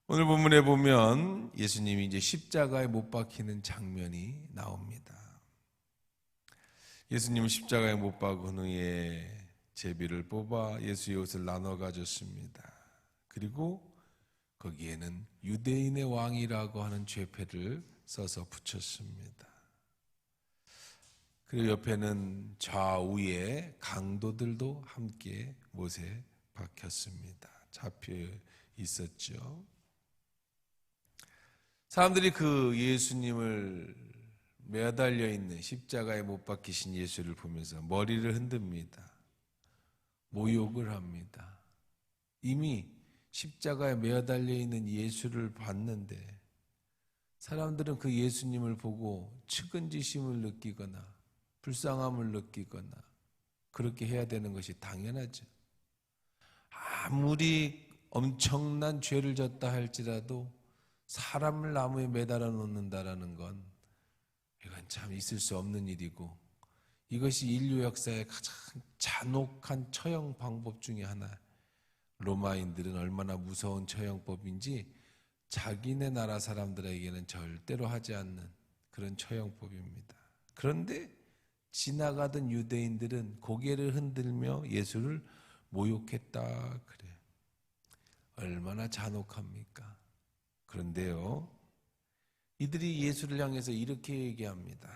오늘 본문에 보면 예수님이 이제 십자가에 못 박히는 장면이 나옵니다. 예수님은 십자가에 못 박은 후에 제비를 뽑아 예수의 옷을 나눠 가졌습니다. 그리고 거기에는 유대인의 왕이라고 하는 죄패를 써서 붙였습니다. 그리고 옆에는 좌우에 강도들도 함께 못에 박혔습니다. 잡혀 있었죠. 사람들이 그 예수님을 매달려 있는 십자가에 못 박히신 예수를 보면서 머리를 흔듭니다. 모욕을 합니다. 이미 십자가에 매달려 있는 예수를 봤는데 사람들은 그 예수님을 보고 측은지심을 느끼거나 불쌍함을 느끼거나 그렇게 해야 되는 것이 당연하죠. 아무리 엄청난 죄를 졌다 할지라도 사람을 나무에 매달아 놓는다라는 건 이건 참 있을 수 없는 일이고, 이것이 인류 역사의 가장 잔혹한 처형 방법 중에 하나. 로마인들은 얼마나 무서운 처형법인지 자기네 나라 사람들에게는 절대로 하지 않는 그런 처형법입니다. 그런데 지나가던 유대인들은 고개를 흔들며 예수를 모욕했다 그래요. 얼마나 잔혹합니까? 그런데요, 이들이 예수를 향해서 이렇게 얘기합니다.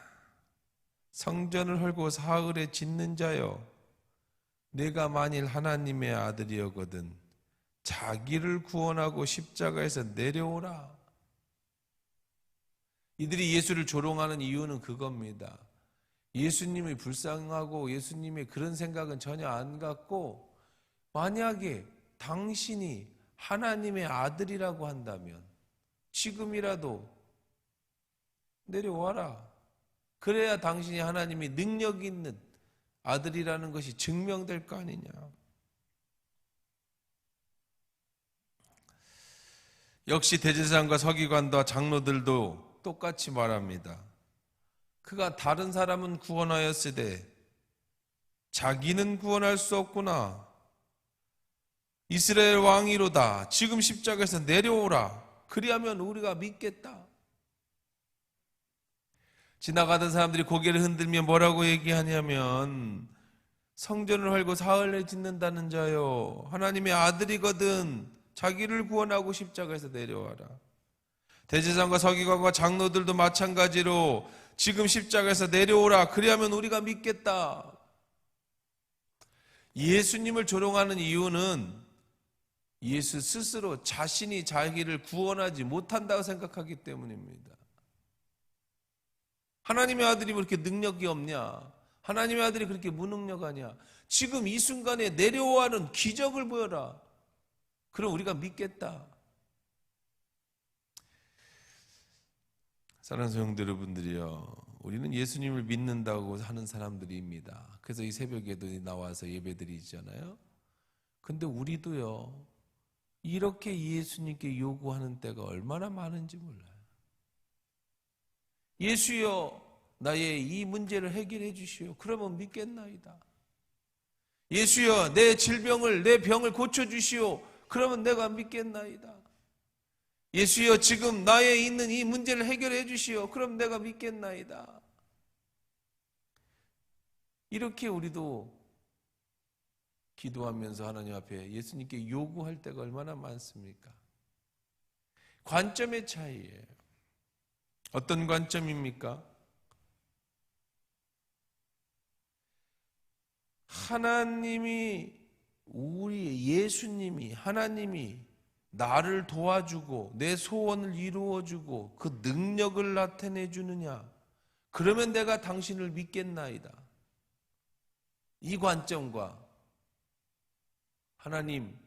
성전을 헐고 사흘에 짓는 자여, 내가 만일 하나님의 아들이었거든 자기를 구원하고 십자가에서 내려오라. 이들이 예수를 조롱하는 이유는 그겁니다. 예수님이 불쌍하고 예수님의 그런 생각은 전혀 안 갖고, 만약에 당신이 하나님의 아들이라고 한다면 지금이라도 내려와라. 그래야 당신이 하나님이 능력 있는 아들이라는 것이 증명될 거 아니냐. 역시 대제사장과 서기관과 장로들도 똑같이 말합니다. 그가 다른 사람은 구원하였으되 자기는 구원할 수 없구나. 이스라엘 왕이로다. 지금 십자가에서 내려오라. 그리하면 우리가 믿겠다. 지나가던 사람들이 고개를 흔들며 뭐라고 얘기하냐면, 성전을 헐고 사흘에 짓는다는 자요, 하나님의 아들이거든 자기를 구원하고 십자가에서 내려와라. 대제사장과 서기관과 장로들도 마찬가지로 지금 십자가에서 내려오라. 그리하면 우리가 믿겠다. 예수님을 조롱하는 이유는 예수 스스로 자신이 자기를 구원하지 못한다고 생각하기 때문입니다. 하나님의 아들이 그렇게 능력이 없냐? 하나님의 아들이 그렇게 무능력하냐? 지금 이 순간에 내려와는 기적을 보여라. 그럼 우리가 믿겠다. 사랑하는 성도 여러분들이요, 우리는 예수님을 믿는다고 하는 사람들입니다. 그래서 이 새벽에도 나와서 예배드리잖아요. 근데 우리도요, 이렇게 예수님께 요구하는 때가 얼마나 많은지 몰라요. 예수여, 나의 이 문제를 해결해 주시오. 그러면 믿겠나이다. 예수여, 내 질병을, 내 병을 고쳐 주시오. 그러면 내가 믿겠나이다. 예수여, 지금 나에 있는 이 문제를 해결해 주시오. 그럼 내가 믿겠나이다. 이렇게 우리도 기도하면서 하나님 앞에 예수님께 요구할 때가 얼마나 많습니까? 관점의 차이예요. 어떤 관점입니까? 하나님이, 우리 예수님이, 하나님이 나를 도와주고 내 소원을 이루어주고 그 능력을 나타내 주느냐? 그러면 내가 당신을 믿겠나이다. 이 관점과 하나님,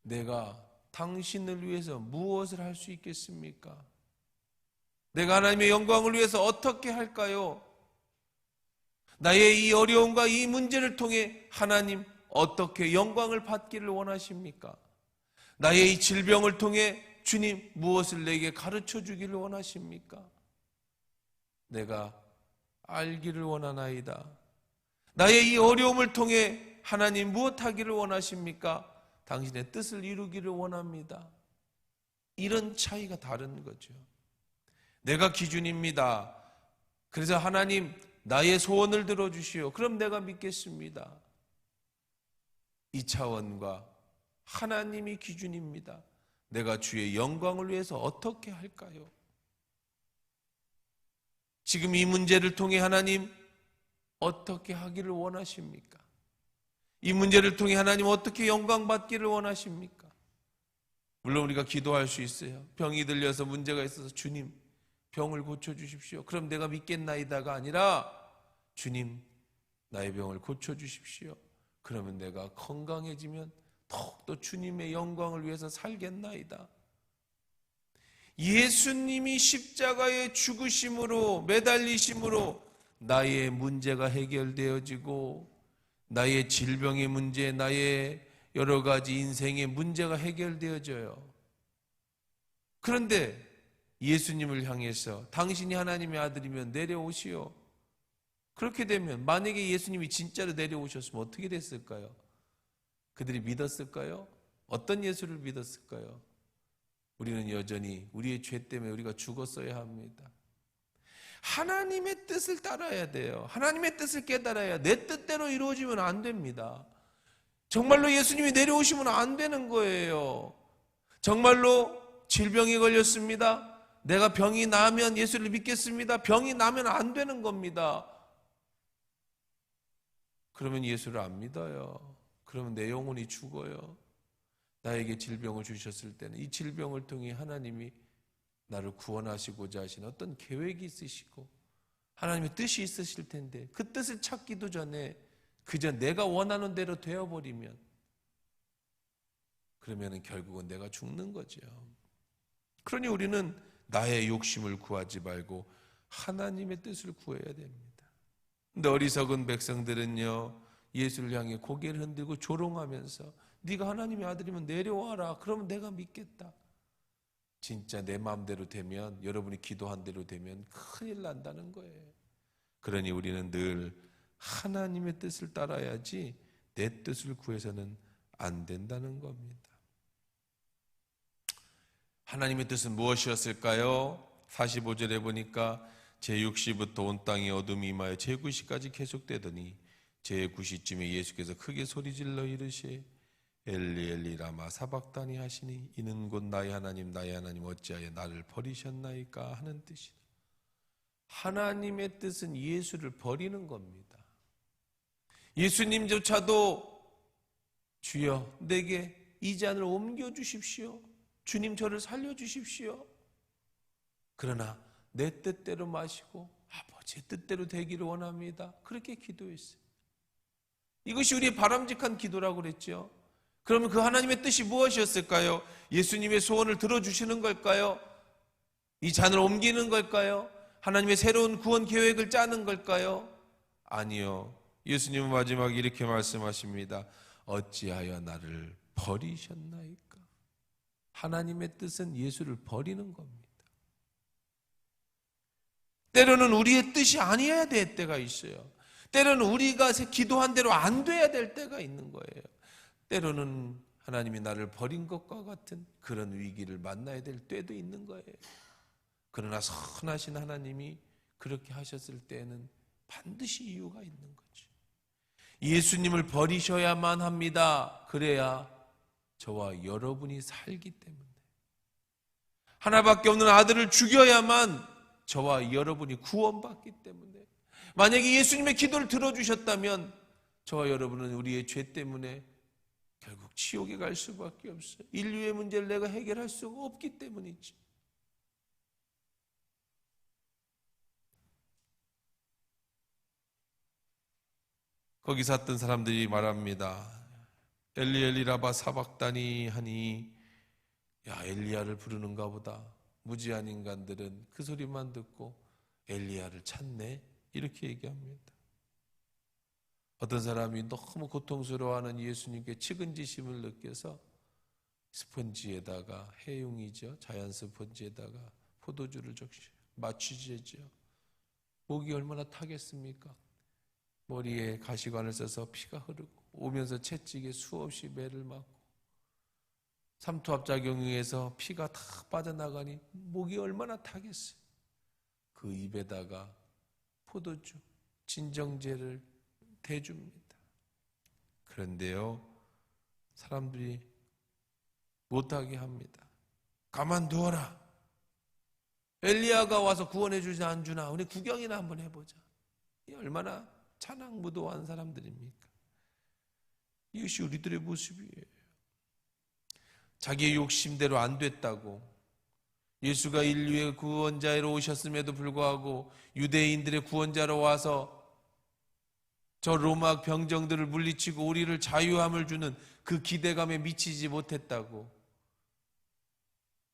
내가 당신을 위해서 무엇을 할 수 있겠습니까? 내가 하나님의 영광을 위해서 어떻게 할까요? 나의 이 어려움과 이 문제를 통해 하나님 어떻게 영광을 받기를 원하십니까? 나의 이 질병을 통해 주님 무엇을 내게 가르쳐 주기를 원하십니까? 내가 알기를 원하나이다. 나의 이 어려움을 통해 하나님 무엇하기를 원하십니까? 당신의 뜻을 이루기를 원합니다. 이런 차이가 다른 거죠. 내가 기준입니다. 그래서 하나님 나의 소원을 들어주시오. 그럼 내가 믿겠습니다. 이 차원과 하나님이 기준입니다. 내가 주의 영광을 위해서 어떻게 할까요? 지금 이 문제를 통해 하나님 어떻게 하기를 원하십니까? 이 문제를 통해 하나님 어떻게 영광 받기를 원하십니까? 물론 우리가 기도할 수 있어요. 병이 들려서 문제가 있어서 주님 병을 고쳐주십시오. 그럼 내가 믿겠나이다가 아니라 주님 나의 병을 고쳐주십시오. 그러면 내가 건강해지면 더욱더 주님의 영광을 위해서 살겠나이다. 예수님이 십자가의 죽으심으로 매달리심으로 나의 문제가 해결되어지고 나의 질병의 문제, 나의 여러 가지 인생의 문제가 해결되어져요. 그런데 예수님을 향해서 당신이 하나님의 아들이면 내려오시오. 그렇게 되면 만약에 예수님이 진짜로 내려오셨으면 어떻게 됐을까요? 그들이 믿었을까요? 어떤 예수를 믿었을까요? 우리는 여전히 우리의 죄 때문에 우리가 죽었어야 합니다. 하나님의 뜻을 따라야 돼요. 하나님의 뜻을 깨달아야 내 뜻대로 이루어지면 안 됩니다. 정말로 예수님이 내려오시면 안 되는 거예요. 정말로 질병이 걸렸습니다. 내가 병이 나면 예수를 믿겠습니다. 병이 나면 안 되는 겁니다. 그러면 예수를 안 믿어요. 그러면 내 영혼이 죽어요. 나에게 질병을 주셨을 때는 이 질병을 통해 하나님이 나를 구원하시고자 하신 어떤 계획이 있으시고 하나님의 뜻이 있으실 텐데 그 뜻을 찾기도 전에 그저 내가 원하는 대로 되어버리면 그러면 결국은 내가 죽는 거죠. 그러니 우리는 나의 욕심을 구하지 말고 하나님의 뜻을 구해야 됩니다. 근데 어리석은 백성들은요 예수를 향해 고개를 흔들고 조롱하면서 네가 하나님의 아들이면 내려와라. 그러면 내가 믿겠다. 진짜 내 마음대로 되면 여러분이 기도한 대로 되면 큰일 난다는 거예요. 그러니 우리는 늘 하나님의 뜻을 따라야지 내 뜻을 구해서는 안 된다는 겁니다. 하나님의 뜻은 무엇이었을까요? 45절에 보니까 제6시부터 온 땅에 어둠이 임하여 제9시까지 계속되더니 제9시쯤에 예수께서 크게 소리질러 이르시되 엘리 엘리 라마 사박다니 하시니 이는 곧 나의 하나님 어찌하여 나를 버리셨나이까 하는 뜻이다. 하나님의 뜻은 예수를 버리는 겁니다. 예수님조차도 주여 내게 이 잔을 옮겨주십시오. 주님 저를 살려주십시오. 그러나 내 뜻대로 마시고 아버지의 뜻대로 되기를 원합니다. 그렇게 기도했어요. 이것이 우리의 바람직한 기도라고 그랬죠. 그러면 그 하나님의 뜻이 무엇이었을까요? 예수님의 소원을 들어주시는 걸까요? 이 잔을 옮기는 걸까요? 하나님의 새로운 구원 계획을 짜는 걸까요? 아니요. 예수님은 마지막에 이렇게 말씀하십니다. 어찌하여 나를 버리셨나이까? 하나님의 뜻은 예수를 버리는 겁니다. 때로는 우리의 뜻이 아니어야 될 때가 있어요. 때로는 우리가 기도한 대로 안 돼야 될 때가 있는 거예요. 때로는 하나님이 나를 버린 것과 같은 그런 위기를 만나야 될 때도 있는 거예요. 그러나 선하신 하나님이 그렇게 하셨을 때는 반드시 이유가 있는 거죠. 예수님을 버리셔야만 합니다. 그래야 저와 여러분이 살기 때문에. 하나밖에 없는 아들을 죽여야만 저와 여러분이 구원받기 때문에. 만약에 예수님의 기도를 들어주셨다면 저와 여러분은 우리의 죄 때문에 결국 지옥에 갈 수밖에 없어요. 인류의 문제를 내가 해결할 수가 없기 때문이지. 거기 샀던 사람들이 말합니다. 엘리 엘리 라마 사박다니 하니 야 엘리야를 부르는가 보다. 무지한 인간들은 그 소리만 듣고 엘리야를 찾네 이렇게 얘기합니다. 어떤 사람이 너무 고통스러워하는 예수님께 측은지심을 느껴서 스펀지에다가 해용이죠. 자연 스펀지에다가 포도주를 적셔 마취제죠. 목이 얼마나 타겠습니까? 머리에 가시관을 써서 피가 흐르고 오면서 채찍에 수없이 매를 맞고 삼투압작용에 의해서 피가 다 빠져나가니 목이 얼마나 타겠어요. 그 입에다가 포도주, 진정제를 대줍니다. 그런데요, 사람들이 못하게 합니다. 가만두어라. 엘리야가 와서 구원해 주지 안 주나? 우리 구경이나 한번 해보자. 얼마나 찬양무도한 사람들입니까? 이것이 우리들의 모습이에요. 자기의 욕심대로 안 됐다고, 예수가 인류의 구원자로 오셨음에도 불구하고 유대인들의 구원자로 와서 저 로마 병정들을 물리치고 우리를 자유함을 주는 그 기대감에 미치지 못했다고,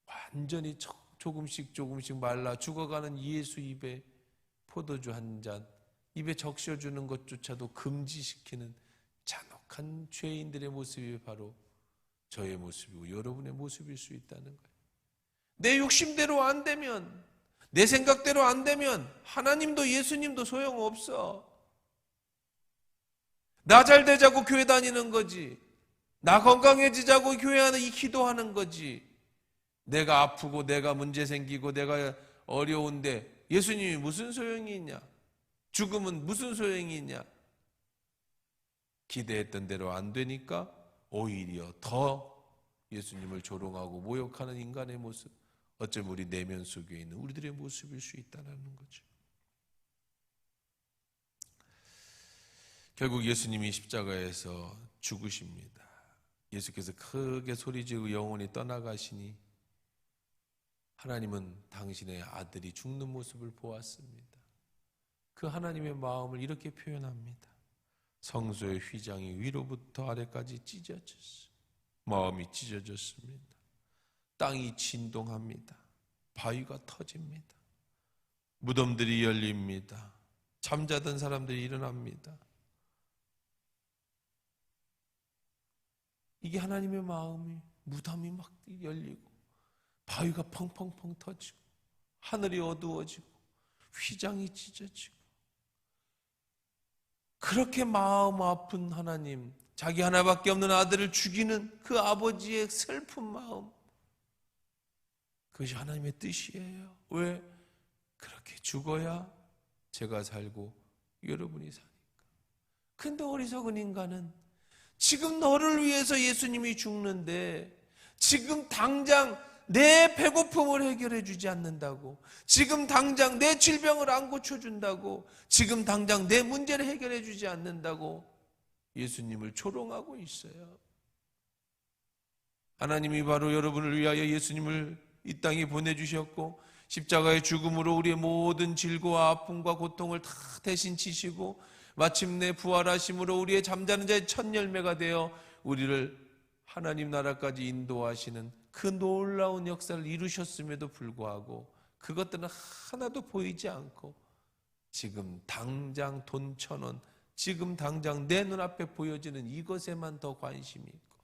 완전히 조금씩 말라 죽어가는 예수 입에 포도주 한 잔, 입에 적셔주는 것조차도 금지시키는 잔혹한 죄인들의 모습이 바로 저의 모습이고 여러분의 모습일 수 있다는 거예요. 내 욕심대로 안 되면, 내 생각대로 안 되면 하나님도 예수님도 소용없어. 나 잘 되자고 교회 다니는 거지, 나 건강해지자고 교회 안에 기도하는 거지, 내가 아프고 내가 문제 생기고 내가 어려운데 예수님이 무슨 소용이 있냐, 죽음은 무슨 소용이 있냐. 기대했던 대로 안 되니까 오히려 더 예수님을 조롱하고 모욕하는 인간의 모습, 어쩌면 우리 내면 속에 있는 우리들의 모습일 수 있다는 거죠. 결국 예수님이 십자가에서 죽으십니다. 예수께서 크게 소리지르고 영원히 떠나가시니 하나님은 당신의 아들이 죽는 모습을 보았습니다. 그 하나님의 마음을 이렇게 표현합니다. 성소의 휘장이 위로부터 아래까지 찢어졌어요. 마음이 찢어졌습니다. 땅이 진동합니다. 바위가 터집니다. 무덤들이 열립니다. 잠자던 사람들이 일어납니다. 이게 하나님의 마음이, 무덤이 막 열리고 바위가 펑펑펑 터지고 하늘이 어두워지고 휘장이 찢어지고, 그렇게 마음 아픈 하나님, 자기 하나밖에 없는 아들을 죽이는 그 아버지의 슬픈 마음, 그것이 하나님의 뜻이에요. 왜? 그렇게 죽어야 제가 살고 여러분이 사니까. 근데 어리석은 인간은 지금 너를 위해서 예수님이 죽는데 지금 당장 내 배고픔을 해결해 주지 않는다고, 지금 당장 내 질병을 안 고쳐준다고, 지금 당장 내 문제를 해결해 주지 않는다고 예수님을 조롱하고 있어요. 하나님이 바로 여러분을 위하여 예수님을 이 땅에 보내주셨고, 십자가의 죽음으로 우리의 모든 질고와 아픔과 고통을 다 대신 지시고 마침내 부활하심으로 우리의 잠자는 자의 첫 열매가 되어 우리를 하나님 나라까지 인도하시는 그 놀라운 역사를 이루셨음에도 불구하고 그것들은 하나도 보이지 않고 지금 당장 돈 1,000원, 지금 당장 내 눈앞에 보여지는 이것에만 더 관심이 있고,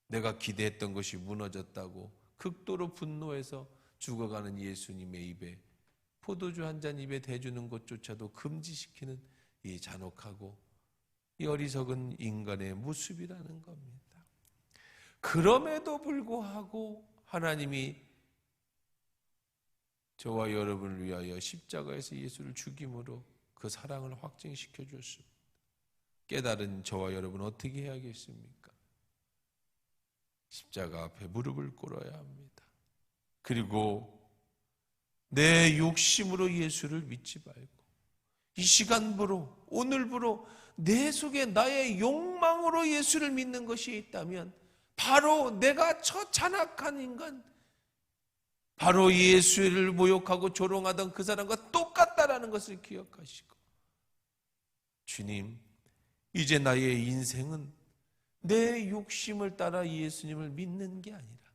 내가 기대했던 것이 무너졌다고 극도로 분노해서 죽어가는 예수님의 입에 포도주 한 잔 입에 대주는 것조차도 금지시키는 이 잔혹하고 이 어리석은 인간의 모습이라는 겁니다. 그럼에도 불구하고 하나님이 저와 여러분을 위하여 십자가에서 예수를 죽임으로 그 사랑을 확증시켜 줬습니다. 깨달은 저와 여러분 어떻게 해야겠습니까? 십자가 앞에 무릎을 꿇어야 합니다. 그리고 내 욕심으로 예수를 믿지 말고 이 시간부로, 오늘부로 내 속에 나의 욕망으로 예수를 믿는 것이 있다면 바로 내가 저 잔악한 인간, 바로 예수를 모욕하고 조롱하던 그 사람과 똑같다라는 것을 기억하시고, 주님, 이제 나의 인생은 내 욕심을 따라 예수님을 믿는 게 아니라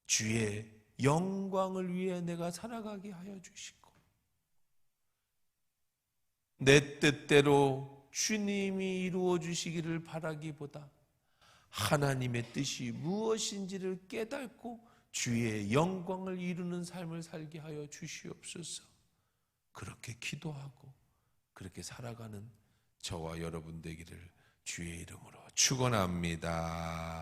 주의 영광을 위해 내가 살아가게 하여 주시고, 내 뜻대로 주님이 이루어 주시기를 바라기보다 하나님의 뜻이 무엇인지를 깨닫고 주의 영광을 이루는 삶을 살게 하여 주시옵소서. 그렇게 기도하고 그렇게 살아가는 저와 여러분 되기를 주의 이름으로 축원합니다.